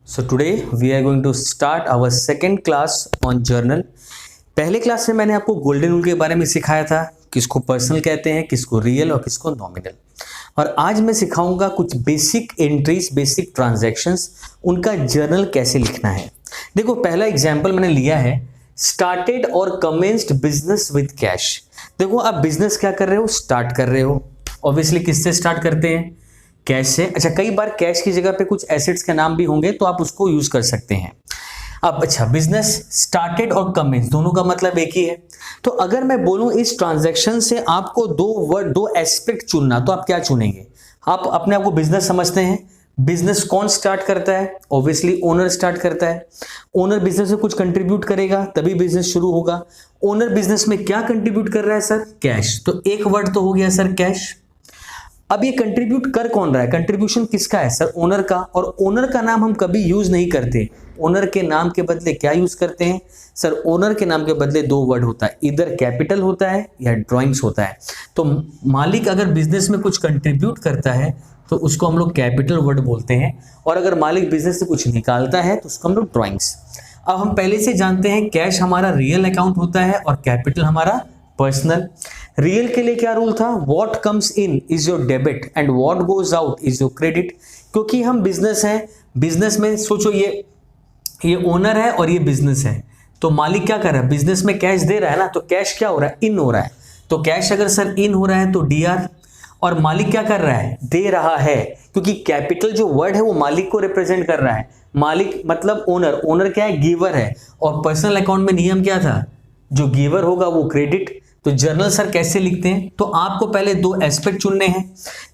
So today we are going to start our second class on journal. पहले class में मैंने आपको golden rule के बारे में सिखाया था, किसको पर्सनल कहते हैं, किसको रियल और किसको नॉमिनल। और आज मैं सिखाऊंगा कुछ बेसिक एंट्रीज, बेसिक ट्रांजैक्शंस, उनका जर्नल कैसे लिखना है। देखो पहला एग्जांपल मैंने लिया है, स्टार्टेड और कमेंस्ड बिजनेस विद कैश। देखो आप बिजनेस क्या कर रहे हो, स्टार्ट कर रहे हो। ऑब्वियसली किससे स्टार्ट करते हैं, कैश से। अच्छा, कई बार कैश की जगह पे कुछ एसेट्स के नाम भी होंगे तो आप उसको यूज कर सकते हैं। अब अच्छा, बिजनेस स्टार्टेड और कमेंस दोनों का मतलब एक ही है। तो अगर मैं बोलूं इस ट्रांजैक्शन से आपको दो एस्पेक्ट चुनना, तो आप क्या चुनेंगे? आप अपने आप को बिजनेस समझते हैं। बिजनेस कौन स्टार्ट करता है? ऑब्वियसली ओनर स्टार्ट करता है। ओनर बिजनेस में कुछ कंट्रीब्यूट करेगा तभी बिजनेस शुरू होगा। ओनर बिजनेस में क्या कंट्रीब्यूट कर रहा है सर? कैश। तो एक वर्ड तो हो गया सर कैश। अब ये कंट्रीब्यूट कर कौन रहा है? कंट्रीब्यूशन किसका है सर? ओनर का। और ओनर का नाम हम कभी यूज नहीं करते। ओनर के नाम के बदले क्या यूज करते हैं सर? ओनर के नाम के बदले दो वर्ड होता है, इधर कैपिटल होता है या ड्राइंग्स होता है। तो मालिक अगर बिजनेस में कुछ कंट्रीब्यूट करता है तो उसको हम लोग कैपिटल वर्ड बोलते हैं, और अगर मालिक बिजनेस से कुछ निकालता है तो उसको हम लोग ड्राइंग्स। अब हम पहले से जानते हैं कैश हमारा रियल अकाउंट होता है और कैपिटल हमारा पर्सनल। रियल के लिए क्या रूल था? What comes in is your debit and what goes out is your credit. क्योंकि हम बिजनेस हैं, बिजनेस में सोचो ये ओनर है और ये बिजनेस है, तो मालिक क्या कर रहा है? बिजनेस में कैश दे रहा है ना, तो कैश क्या हो रहा है? इन हो रहा है। तो कैश अगर सर इन हो रहा है तो डीआर। और मालिक क्या कर रहा है? दे रहा है, क्योंकि कैपिटल जो वर्ड है वो मालिक को रिप्रेजेंट कर रहा है। मालिक मतलब ओनर। ओनर क्या है? गिवर है। और पर्सनल अकाउंट में नियम क्या था? जो गिवर होगा वो क्रेडिट। तो जर्नल सर कैसे लिखते हैं? तो आपको पहले दो एस्पेक्ट चुनने हैं,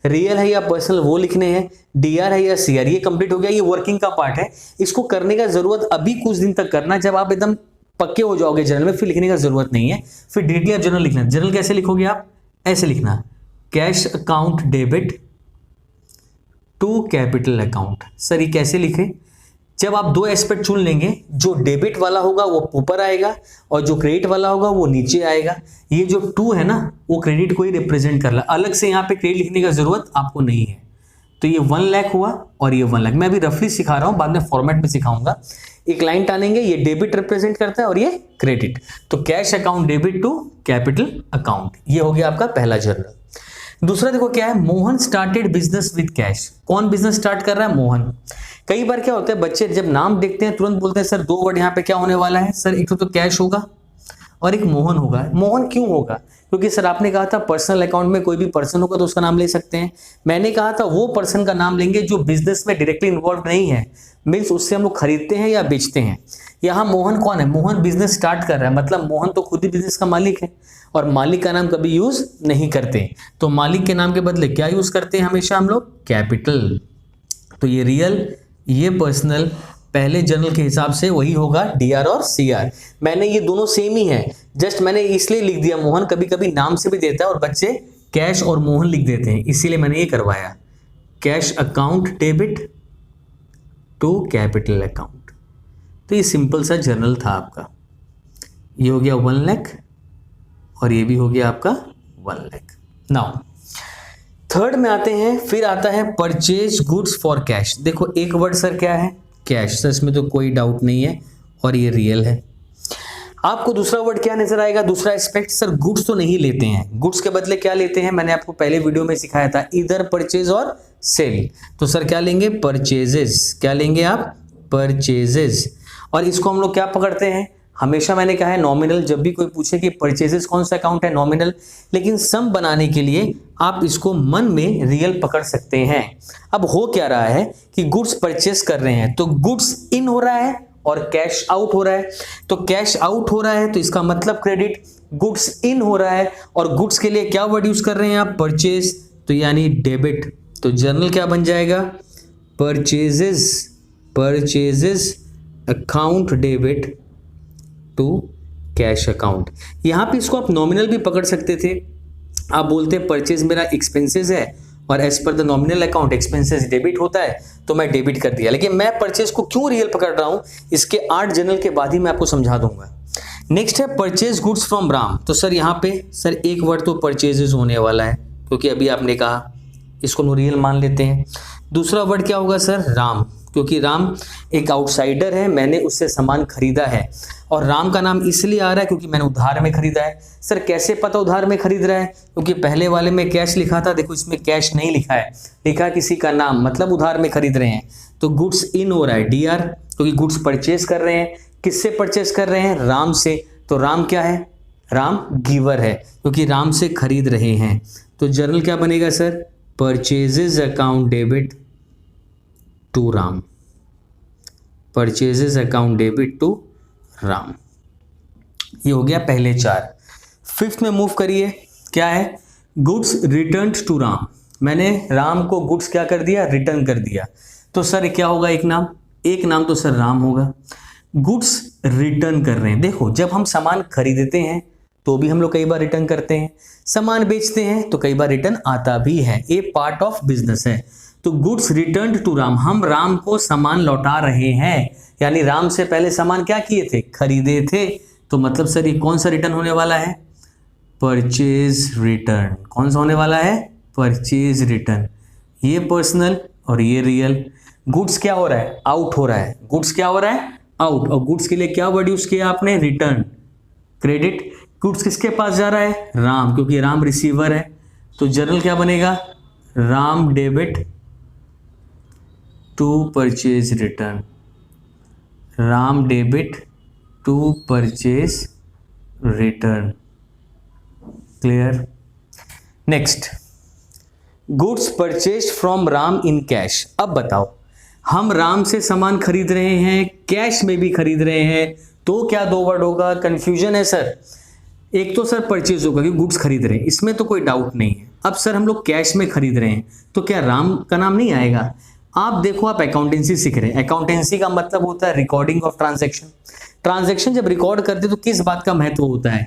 रियल है या पर्सनल वो लिखने हैं, डीआर है या सीआर। ये कंप्लीट हो गया, ये वर्किंग का पार्ट है। इसको करने का जरूरत अभी कुछ दिन तक करना, जब आप एकदम पक्के हो जाओगे जर्नल में फिर लिखने का जरूरत नहीं है। फिर डिटेल जर्नल लिखना। जर्नल कैसे लिखोगे आप? ऐसे लिखना, cash account debit to capital account. Sir ये कैसे लिखे? जब आप दो एस्पेक्ट चुन लेंगे, जो डेबिट वाला होगा वो ऊपर आएगा और जो क्रेडिट वाला होगा वो नीचे आएगा। ये जो टू है ना, वो क्रेडिट को ही रिप्रेजेंट कर रहा है। अलग से यहाँ पे क्रेडिट लिखने का जरूरत आपको नहीं है। तो ये 1 लाख हुआ और ये 1 लाख। मैं अभी रफली सिखा रहा हूँ, बाद में फॉर्मेट में सिखाऊंगा। एक लाइन टानेंगे, ये डेबिट रिप्रेजेंट करता है और ये क्रेडिट। तो cash account debit to capital account, ये हो गया आपका पहला जर्नल। दूसरा देखो क्या है, Mohan started business with cash. कौन बिजनेस स्टार्ट कर रहा है? मोहन। कई बार क्या होता है, बच्चे जब नाम देखते हैं तुरंत बोलते हैं सर दो वर्ड यहाँ पे क्या होने वाला है सर? एक तो कैश होगा और एक मोहन होगा। मोहन क्यों होगा? क्योंकि सर आपने कहा था पर्सनल अकाउंट में कोई भी पर्सन होगा तो उसका नाम ले सकते हैं। मैंने कहा था वो पर्सन का नाम लेंगे जो बिजनेस में डायरेक्टली इन्वॉल्व नहीं है, मीन्स उससे हम लोग खरीदते हैं या बेचते हैं। यहाँ मोहन कौन है? मोहन बिजनेस स्टार्ट कर रहा है, मतलब मोहन तो खुद ही बिजनेस का मालिक है और मालिक का नाम कभी यूज नहीं करते। तो मालिक के नाम के बदले क्या यूज करते हैं हमेशा हम लोग? कैपिटल। तो ये रियल, ये पर्सनल, पहले जर्नल के हिसाब से वही होगा डीआर और सीआर। मैंने ये दोनों सेम ही है, जस्ट मैंने इसलिए लिख दिया मोहन। कभी कभी नाम से भी देता है और बच्चे कैश और मोहन लिख देते हैं, इसीलिए मैंने ये करवाया। Cash account debit to capital account. तो ये सिंपल सा जर्नल था आपका। ये हो गया 1 लाख और ये भी हो गया आपका 1 लाख। नाउ थर्ड में आते हैं, फिर आता है परचेज गुड्स फॉर कैश। देखो एक वर्ड सर क्या है? कैश। सर इसमें तो कोई डाउट नहीं है और ये रियल है। आपको दूसरा वर्ड क्या नजर आएगा? दूसरा एस्पेक्ट सर गुड्स तो नहीं लेते हैं, गुड्स के बदले क्या लेते हैं? मैंने आपको पहले वीडियो में सिखाया था, इधर परचेज और सेल। तो सर क्या लेंगे? परचेजेस। क्या लेंगे आप? परचेजेस। और इसको हम लोग क्या पकड़ते हैं? हमेशा मैंने कहा है नॉमिनल। जब भी कोई पूछे कि परचेजेस कौन सा अकाउंट है, नॉमिनल। लेकिन सम बनाने के लिए आप इसको मन में रियल पकड़ सकते हैं। अब हो क्या रहा है कि गुड्स परचेस कर रहे हैं, तो गुड्स इन हो रहा है और कैश आउट हो रहा है। तो कैश आउट हो रहा है तो इसका मतलब क्रेडिट। गुड्स इन हो रहा है और गुड्स के लिए क्या वर्ड यूज कर रहे हैं आप? परचेज, तो यानी डेबिट। तो जर्नल क्या बन जाएगा? Purchases, purchases account debit to cash account. यहां पे इसको आप नॉमिनल भी पकड़ सकते थे। आप बोलते परचेज मेरा एक्सपेंसेस है और as per the nominal account expenses debit होता है, तो मैं डेबिट कर दिया। लेकिन मैं परचेज को क्यों रियल पकड़ रहा हूं, इसके 8 जर्नल के बाद ही मैं आपको समझा दूंगा। नेक्स्ट है परचेज गुड्स फ्रॉम राम। तो सर यहाँ पे सर एक वर्ड तो परचेजेस होने वाला है, क्योंकि अभी आपने कहा, इसको हम रियल मान लेते हैं। दूसरा वर्ड क्या होगा सर? राम। क्योंकि राम एक आउटसाइडर है, मैंने उससे सामान खरीदा है। और राम का नाम इसलिए आ रहा है क्योंकि मैंने उधार में खरीदा है। सर कैसे पता उधार में खरीद रहा है? क्योंकि पहले वाले में कैश लिखा था, देखो इसमें कैश नहीं लिखा है, लिखा है किसी का नाम, मतलब उधार में खरीद रहे हैं। तो गुड्स इन हो रहा है DR, क्योंकि गुड्स परचेज कर रहे हैं। किससे परचेज कर रहे हैं? राम से। तो राम क्या है? राम गिवर है, क्योंकि राम से खरीद रहे हैं। तो जर्नल क्या बनेगा sir? Purchases account debit to Ram, purchases account debit to Ram. ये हो गया पहले 4। 5th में मूव करिए, क्या है? Goods return to Ram. मैंने राम को गुड्स क्या कर दिया? रिटर्न कर दिया। तो सर क्या होगा? एक नाम तो सर राम होगा। गुड्स रिटर्न कर रहे हैं। देखो जब हम सामान खरीदते हैं तो भी हम लोग कई बार रिटर्न करते हैं, सामान बेचते हैं तो कई बार रिटर्न आता भी है, ये पार्ट ऑफ बिजनेस है। तो गुड्स रिटर्न टू राम, हम राम को सामान लौटा रहे हैं, यानी राम से पहले सामान क्या किए थे? खरीदे थे। तो मतलब सर ये कौन सा रिटर्न होने वाला है? Purchase return. कौन सा होने वाला है? Purchase return. ये पर्सनल और ये रियल। गुड्स क्या हो रहा है? आउट हो रहा है। गुड्स क्या हो रहा है? आउट। और गुड्स के लिए क्या वर्ड यूज किया आपने? रिटर्न। क्रेडिट। गुड्स किसके पास जा रहा है? राम, क्योंकि राम रिसीवर है। तो जर्नल क्या बनेगा? Ram debit to purchase return, Ram debit to purchase return. Clear? Next, goods purchase from Ram in cash. अब बताओ, हम राम से सामान खरीद रहे हैं, कैश में भी खरीद रहे हैं, तो क्या 2 वर्ड होगा? कंफ्यूजन है सर। एक तो सर परचेज होगा क्योंकि गुड्स खरीद रहे हैं, इसमें तो कोई डाउट नहीं है। अब सर हम लोग कैश में खरीद रहे हैं तो क्या राम का नाम नहीं आएगा? आप देखो, आप अकाउंटेंसी सीख रहे हैं, अकाउंटेंसी का मतलब होता है रिकॉर्डिंग ऑफ ट्रांजैक्शन। ट्रांजैक्शन जब रिकॉर्ड करते तो किस बात का महत्व होता है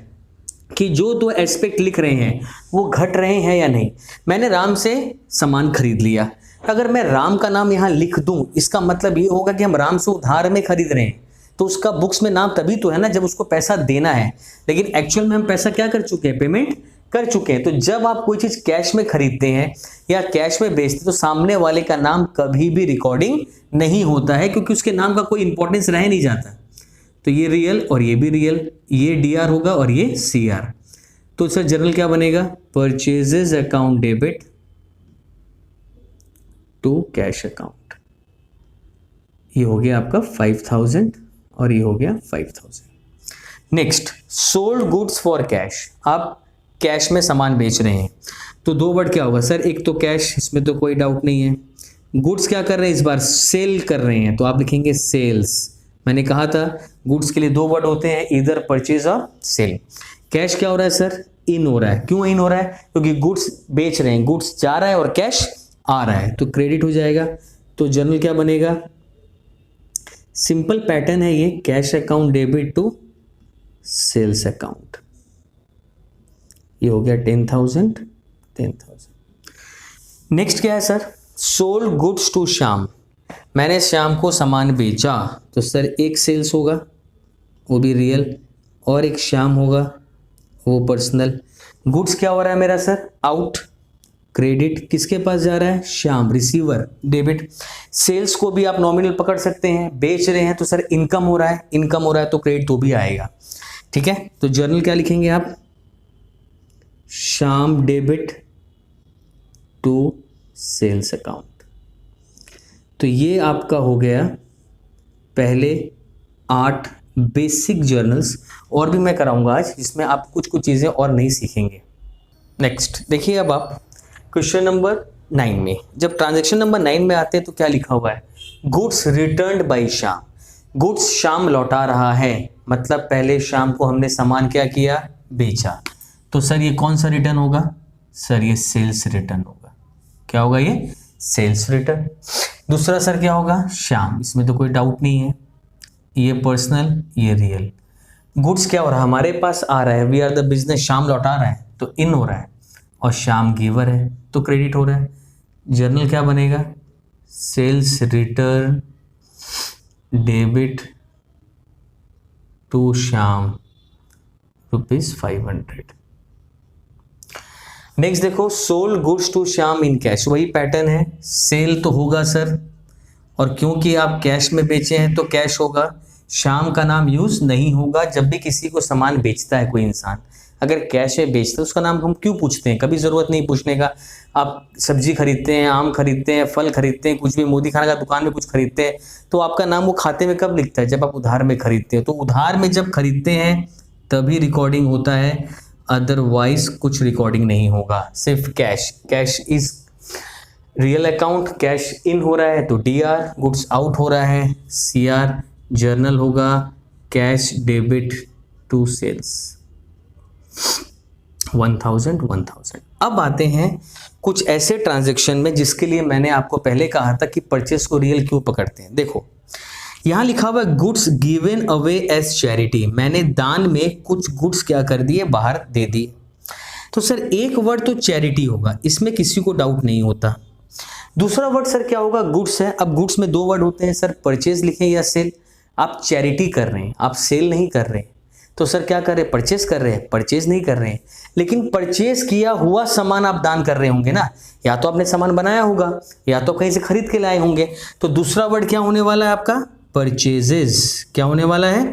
कि जो 2 एस्पेक्ट लिख रहे हैं वो घट रहे हैं या नहीं। मैंने राम से सामान खरीद लिया, अगर मैं राम का नाम यहाँ लिख दूं, इसका मतलब ये होगा कि हम राम से उधार में खरीद रहे हैं, तो उसका बुक्स में नाम तभी तो है ना जब उसको पैसा देना है। लेकिन एक्चुअल में हम पैसा क्या कर चुके हैं? पेमेंट कर चुके हैं। तो जब आप कोई चीज कैश में खरीदते हैं या कैश में बेचते हैं तो सामने वाले का नाम कभी भी रिकॉर्डिंग नहीं होता है, क्योंकि उसके नाम का कोई इंपॉर्टेंस रह नहीं जाता। तो ये रियल और ये भी रियल, ये DR होगा और ये CR। तो सर जर्नल क्या बनेगा? Purchases account debit to cash account. ये हो गया आपका 5000 और ये हो गया 5000। Next, sold goods for cash. आप कैश में सामान बेच रहे हैं तो 2 वर्ड क्या होगा सर? एक तो कैश, इसमें तो कोई डाउट नहीं है। गुड्स क्या कर रहे हैं? इस बार सेल कर रहे हैं, तो आप लिखेंगे सेल्स। मैंने कहा था गुड्स के लिए 2 वर्ड होते हैं, इधर परचेज और सेल। कैश क्या हो रहा है सर? इन हो रहा है। क्यों इन हो रहा है? क्योंकि गुड्स बेच रहे हैं, गुड्स जा रहा है और कैश आ रहा है, तो क्रेडिट हो जाएगा। तो जर्नल क्या बनेगा? सिंपल पैटर्न है ये, cash account debit to sales account. ये हो गया 10,000। नेक्स्ट क्या है sir? Sold goods to Shyam. मैंने श्याम को सामान बेचा, तो सर एक सेल्स होगा, वो भी रियल, और एक श्याम होगा, वो पर्सनल। गुड्स क्या हो रहा है मेरा सर? आउट। क्रेडिट किसके पास जा रहा है? श्याम, रिसीवर। डेबिट। सेल्स को भी आप नॉमिनल पकड़ सकते हैं, बेच रहे हैं तो सर इनकम हो रहा है, इनकम हो रहा है तो क्रेडिट तो भी आएगा। ठीक है, तो जर्नल क्या लिखेंगे आप? Shyam debit to sales account. तो ये आपका हो गया पहले 8 बेसिक जर्नल्स, और भी मैं कराऊंगा आज, जिसमें आप कुछ चीज़ें और नहीं सीखेंगे। नेक्स्ट देखिए, अब आप क्वेश्चन नंबर 9 में, जब ट्रांजैक्शन नंबर 9 में आते हैं तो क्या लिखा हुआ है? Goods returned by Shyam. Goods Shyam लौटा रहा है, मतलब पहले श्याम को हमने सामान क्या किया? बेचा। तो सर ये कौन सा रिटर्न होगा? सर ये सेल्स रिटर्न होगा। क्या होगा ये? Sales return. दूसरा सर क्या होगा? श्याम, इसमें तो कोई डाउट नहीं है, ये पर्सनल, ये रियल। गुड्स क्या हो रहा है? हमारे पास आ रहा है, we are the business, Shyam लौटा रहा है तो इन हो रहा है, और श्याम गिवर है तो क्रेडिट हो रहा है। जर्नल क्या बनेगा? Sales return debit to Shyam ₹500। Next देखो, sold goods to Shyam in cash. वही पैटर्न है, सेल तो होगा सर, और क्योंकि आप कैश में बेचे हैं तो कैश होगा। श्याम का नाम यूज नहीं होगा। जब भी किसी को सामान बेचता है कोई इंसान, अगर कैश में बेचता है उसका नाम हम क्यों पूछते हैं? कभी जरूरत नहीं पूछने का। आप सब्जी खरीदते हैं, आम खरीदते हैं, फल खरीदते हैं, कुछ भी मोदी खाना का दुकान में कुछ खरीदते हैं, तो आपका नाम वो खाते में कब लिखता है? जब आप उधार में खरीदते हो। तो उधार में जब खरीदते हैं तभी रिकॉर्डिंग होता है, अदरवाइज कुछ रिकॉर्डिंग नहीं होगा। सिर्फ cash, cash is real account, cash in हो रहा है तो DR, गुड्स आउट हो रहा है CR, जर्नल होगा कैश डेबिट टू सेल्स 1000। अब आते हैं कुछ ऐसे ट्रांजैक्शन में जिसके लिए मैंने आपको पहले कहा था कि परचेस को रियल क्यों पकड़ते हैं। देखो यहां लिखा हुआ है goods given away as charity. मैंने दान में कुछ गुड्स क्या कर दिए, बाहर दे दिए। तो सर एक वर्ड तो चैरिटी होगा, इसमें किसी को डाउट नहीं होता। दूसरा वर्ड सर क्या होगा, गुड्स है। अब गुड्स में दो वर्ड होते हैं सर, परचेज लिखें या सेल। आप चैरिटी कर रहे हैं, आप सेल नहीं कर रहे हैं। तो सर क्या कर रहे हैं, परचेज कर रहे हैं, परचेज नहीं कर रहे हैं। लेकिन परचेज किया हुआ सामान आप दान कर रहे होंगे ना, या तो आपने सामान बनाया होगा या तो कहीं से खरीद के लाए होंगे। तो दूसरा वर्ड क्या होने वाला है आपका, परचेजेस। क्या होने वाला है,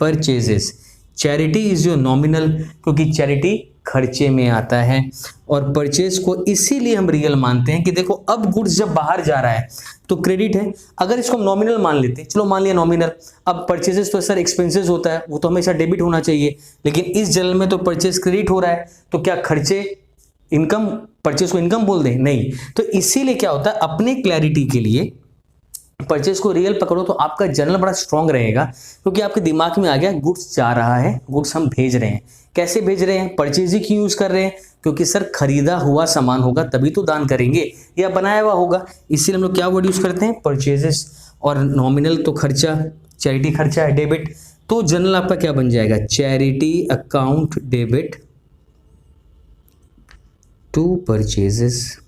purchases. Charity is your nominal, क्योंकि चैरिटी खर्चे में आता है। और परचेज को इसीलिए हम रियल मानते हैं कि देखो अब गुड्स जब बाहर जा रहा है तो क्रेडिट है। अगर इसको हम नॉमिनल मान लेते, चलो मान लिया नॉमिनल। अब परचेजेस तो सर एक्सपेंसेस होता है, वो तो हमेशा डेबिट होना चाहिए, लेकिन इस जर्नल में तो परचेज क्रेडिट हो रहा है, तो क्या खर्चे इनकम, परचेज को इनकम बोल दें? नहीं। तो इसीलिए क्या होता है, अपने क्लैरिटी के लिए परचेज को रियल पकड़ो तो आपका जर्नल बड़ा स्ट्रांग रहेगा, क्योंकि आपके दिमाग में आ गया गुड्स जा रहा है, गुड्स हम भेज रहे हैं। कैसे भेज रहे हैं, परचेज ही क्यों यूज कर रहे हैं, क्योंकि सर खरीदा हुआ सामान होगा तभी तो दान करेंगे, या बनाया हुआ होगा, इसीलिए हम लोग क्या वर्ड यूज करते हैं, परचेजेस। और नॉमिनल तो खर्चा, चैरिटी खर्चा है, डेबिट। तो जर्नल आपका क्या बन जाएगा, charity account debit to purchases.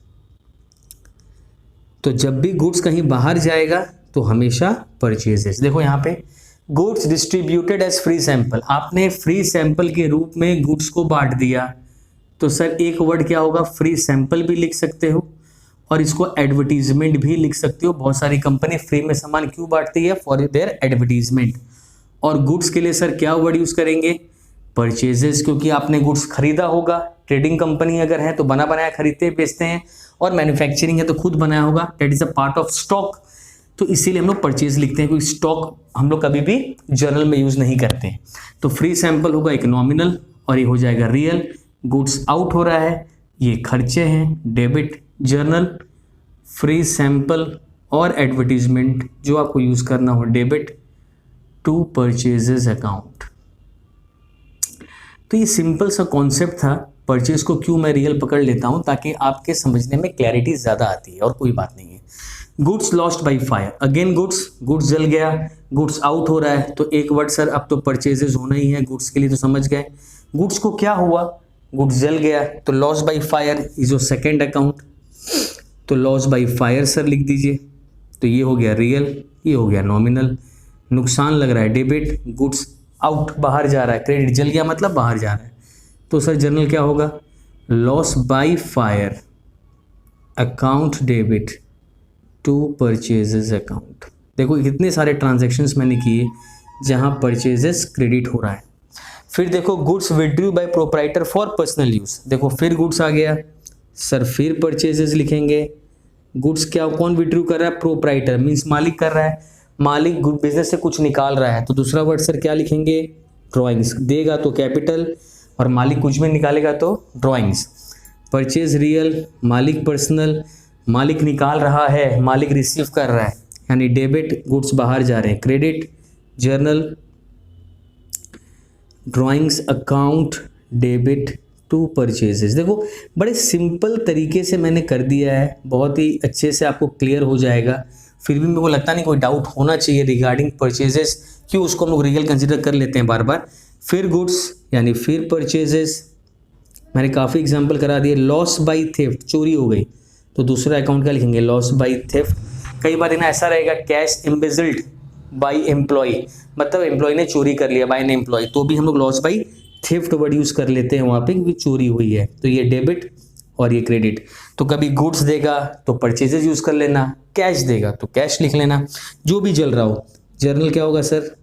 तो जब भी गुड्स कहीं बाहर जाएगा तो हमेशा परचेजेस। देखो यहाँ पे goods distributed as free sample, आपने फ्री सैंपल के रूप में गुड्स को बांट दिया, तो सर एक वर्ड क्या होगा, फ्री सैंपल भी लिख सकते हो और इसको एडवर्टीजमेंट भी लिख सकते हो। बहुत सारी कंपनी फ्री में सामान क्यों बांटती है, फॉर देयर एडवर्टीजमेंट। और गुड्स के लिए सर क्या वर्ड यूज करेंगे, परचेजेस, क्योंकि आपने गुड्स खरीदा होगा। ट्रेडिंग कंपनी अगर है तो बना बनाया खरीदते बेचते हैं, और मैन्युफैक्चरिंग है तो खुद बनाया होगा, that is a part of stock. तो इसीलिए हम लोग परचेज लिखते हैं, क्योंकि स्टॉक हम लोग कभी भी जर्नल में यूज नहीं करते हैं। तो फ्री सैंपल होगा एक नॉमिनल और ये हो जाएगा रियल। गुड्स आउट हो रहा है, ये खर्चे हैं, डेबिट जर्नल, फ्री सैंपल और एडवर्टीजमेंट जो आपको यूज करना हो डेबिट टू परचेजेस अकाउंट। तो ये सिंपल सा कॉन्सेप्ट था, परचेज को क्यों मैं रियल पकड़ लेता हूं, ताकि आपके समझने में क्लैरिटी ज़्यादा आती है और कोई बात नहीं है। Goods lost by fire, again goods जल गया, गुड्स आउट हो रहा है, तो एक वर्ड सर अब तो परचेजेस होना ही है गुड्स के लिए, तो समझ गए। गुड्स को क्या हुआ, गुड्स जल गया, तो loss by fire is your second account, तो लॉस बाय फायर सर लिख दीजिए। तो ये हो गया रियल, ये हो गया नॉमिनल। नुकसान लग रहा है डेबिट, गुड्स आउट बाहर जा रहा है, क्रेडिट जल गया मतलब बाहर जा रहा है, तो सर जर्नल क्या होगा, loss by fire account debit to purchases account. देखो कितने सारे ट्रांजैक्शंस मैंने किए जहां परचेजेस क्रेडिट हो रहा है। फिर देखो goods withdrew by proprietor for personal use, देखो फिर गुड्स आ गया सर, फिर परचेजेस लिखेंगे। गुड्स क्या कौन विड्रू कर रहा है, प्रोप्राइटर मीन्स मालिक कर रहा है, मालिक बिजनेस से कुछ निकाल रहा है, तो दूसरा वर्ड सर क्या लिखेंगे, ड्रॉइंग्स। देगा तो कैपिटल और मालिक कुछ भी निकालेगा तो ड्रॉइंग्स। परचेज रियल, मालिक पर्सनल, मालिक निकाल रहा है, मालिक रिसीव कर रहा है, यानी डेबिट, गुड्स बाहर जा रहे हैं, credit journal, drawings account debit to purchases. देखो बड़े सिंपल तरीके से मैंने कर दिया है, बहुत ही अच्छे से आपको क्लियर हो जाएगा। फिर भी मेरे को लगता नहीं कोई डाउट होना चाहिए रिगार्डिंग परचेजेस, क्यों उसको हम लोग रियल कंसिडर कर लेते हैं बार बार। फिर गुड्स यानी फिर परचेजेस, मैंने काफ़ी एग्जांपल करा दिए। लॉस बाय थेफ्ट, चोरी हो गई, तो दूसरा अकाउंट का लिखेंगे लॉस बाय थेफ्ट। कई बार ना ऐसा रहेगा कैश एम्बेजल्ड बाय एम्प्लॉय, मतलब एम्प्लॉय ने चोरी कर लिया बाय एन एम्प्लॉय, तो भी हम लोग loss by theft word use कर लेते हैं वहाँ पे, क्योंकि चोरी हुई है। तो ये डेबिट और ये क्रेडिट। तो कभी गुड्स देगा तो परचेजेज यूज कर लेना, कैश देगा तो कैश लिख लेना, जो भी चल रहा हो। जर्नल क्या होगा sir?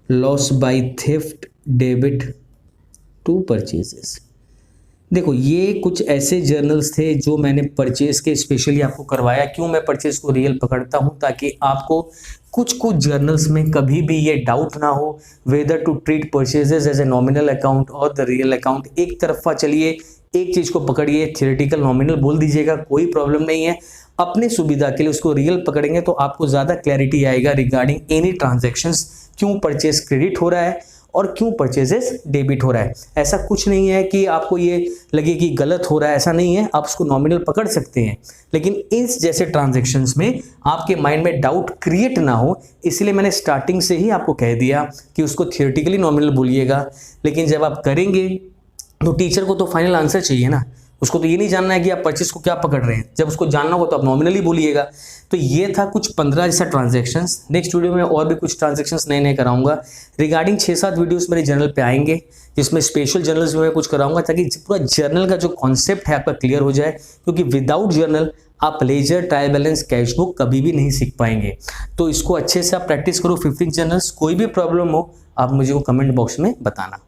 Loss by theft debit to purchases. देखो ये कुछ ऐसे जर्नल्स थे जो मैंने परचेज के स्पेशली आपको करवाया। क्यों मैं परचेज को रियल पकड़ता हूं? ताकि आपको कुछ जर्नल्स में कभी भी ये डाउट ना हो whether to treat purchases as a nominal account और द रियल अकाउंट। एक तरफा चलिए, एक चीज को पकड़िए, थियोरेटिकल नॉमिनल बोल दीजिएगा, कोई प्रॉब्लम नहीं है। अपने सुविधा के लिए उसको रियल पकड़ेंगे तो आपको ज्यादा क्लैरिटी आएगा रिगार्डिंग एनी ट्रांजैक्शंस, क्यों परचेज क्रेडिट हो रहा है और क्यों परचेजेस डेबिट हो रहा है। ऐसा कुछ नहीं है कि आपको ये लगे कि गलत हो रहा है, ऐसा नहीं है, आप उसको नॉमिनल पकड़ सकते हैं। लेकिन इस जैसे ट्रांजैक्शंस में आपके माइंड में डाउट क्रिएट ना हो, इसलिए मैंने स्टार्टिंग से ही आपको कह दिया कि उसको थियोरेटिकली नॉमिनल बोलिएगा। लेकिन जब आप करेंगे तो टीचर को तो फाइनल आंसर चाहिए ना, उसको तो ये नहीं जानना है कि आप परचेज को क्या पकड़ रहे हैं। जब उसको जानना होगा तो आप नॉमिनली बोलिएगा। तो ये था कुछ 15 जैसा ट्रांजैक्शंस। नेक्स्ट वीडियो में और भी कुछ ट्रांजैक्शंस नए नए कराऊंगा। रिगार्डिंग 6-7 वीडियोस मेरे जर्नल पे आएंगे, जिसमें स्पेशल जर्नल्स में मैं कुछ कराऊंगा ताकि पूरा जर्नल का जो कॉन्सेप्ट है आपका क्लियर हो जाए। क्योंकि विदाउट जर्नल आप ledger, trial balance, cash book कभी भी नहीं सीख पाएंगे। तो इसको अच्छे से आप प्रैक्टिस करो 15 जर्नल्स। कोई भी प्रॉब्लम हो आप मुझे को कमेंट बॉक्स में बताना।